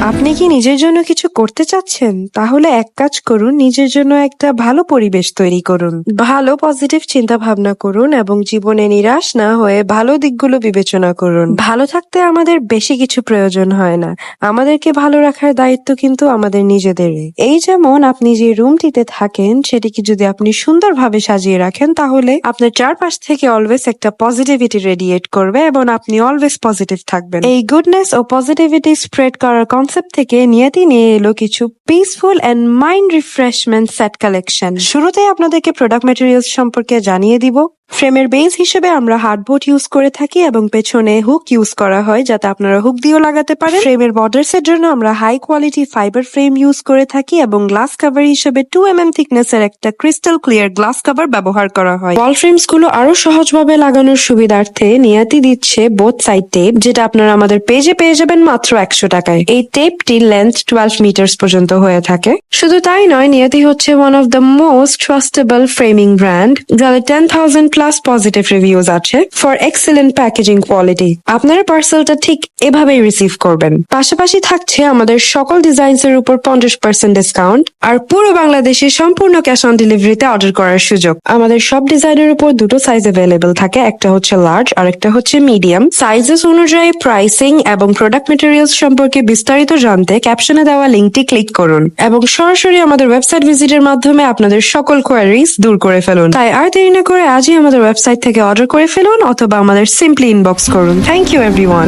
আপনি কি নিজের জন্য কিছু করতে চাচ্ছেন? তাহলে এক কাজ করুন, নিজের জন্য একটা ভালো পরিবেশ তৈরি করুন। ভালো পজিটিভ চিন্তা ভাবনা করুন এবং জীবনে নিরাশ না হয়ে ভালো দিকগুলো বিবেচনা করুন। ভালো থাকতে আমাদের বেশি কিছু প্রয়োজন হয় না। আমাদেরকে ভালো রাখার দায়িত্ব কিন্তু আমাদের নিজেদেরই। এই যেমন আপনি যে রুমটিতে থাকেন সেটিকে যদি আপনি সুন্দরভাবে সাজিয়ে রাখেন তাহলে আপনার চারপাশ থেকে অলওয়েজ একটা পজিটিভিটি রেডিয়েট করবে এবং আপনি অলওয়েজ পজিটিভ থাকবেন। এই গুডনেস ও পজিটিভিটি স্প্রেড করার কনসেপ্ট থেকে নিয়তি নিয়ে এলো কিছু peaceful and mind refreshment set collection. শুরুতেই আপনাদেরকে প্রোডাক্ট ম্যাটেরিয়ালস সম্পর্কে জানিয়ে দিব। ফ্রেমের বেস হিসেবে আমরা হার্ডবোর্ড ইউজ করে থাকি এবং পেছনে হুক ইউজ করা হয় যাতে আপনারা হুক দিয়েও লাগাতে পারেন। ফ্রেমের বর্ডার্স এর জন্য আমরা high quality fibre frame use করে থাকি এবং গ্লাস কভার হিসেবে 2 mm থিকনেস এর একটা ক্রিস্টাল ক্লিয়ার গ্লাস কভার ব্যবহার করা হয়। ওয়াল ফ্রেমস গুলো আরো সহজভাবে লাগানোর সুবিধার্থে নিয়তি দিচ্ছে বোথ সাইড টেপ, যেটা আপনারা আমাদের পেজে পেয়ে যাবেন মাত্র 100 টাকায়। এই টেপটির লেন্থ 12 মিটার পর্যন্ত হয়ে থাকে। শুধু তাই নয়, নিয়তি হচ্ছে one of the most trustable framing brand, যাদের 10,000 প্লাস পজিটিভ রিভিউজ আছে ফর এক্সেলেন্ট প্যাকেজিং কোয়ালিটি। আপনারা পার্সেলটা ঠিক এভাবেই রিসিভ করবেন। পাশাপাশি থাকছে আমাদের সকল ডিজাইনস এর উপর 50% ডিসকাউন্ট আর পুরো বাংলাদেশে সম্পূর্ণ ক্যাশ অন ডেলিভারিতে অর্ডার করার সুযোগ। আমাদের সব ডিজাইনের উপর দুটো সাইজ অ্যাভেলেবেল থাকে, একটা হচ্ছে লার্জ আর একটা হচ্ছে মিডিয়াম। সাইজেস অনুযায়ী প্রাইসিং এবং প্রোডাক্ট মেটেরিয়ালস সম্পর্কে বিস্তারিত জানতে ক্যাপশনে দেওয়া লিঙ্কটি ক্লিক করুন এবং সরাসরি আমাদের ওয়েবসাইট ভিজিটের মাধ্যমে আপনাদের সকল কোয়ারিজ দূর করে ফেলুন। তাই আর দেরি না করে আজই আমাদের ওয়েবসাইট থেকে অর্ডার করে ফেলুন অথবা আমাদের সিম্পলি ইনবক্স করুন। Thank you everyone.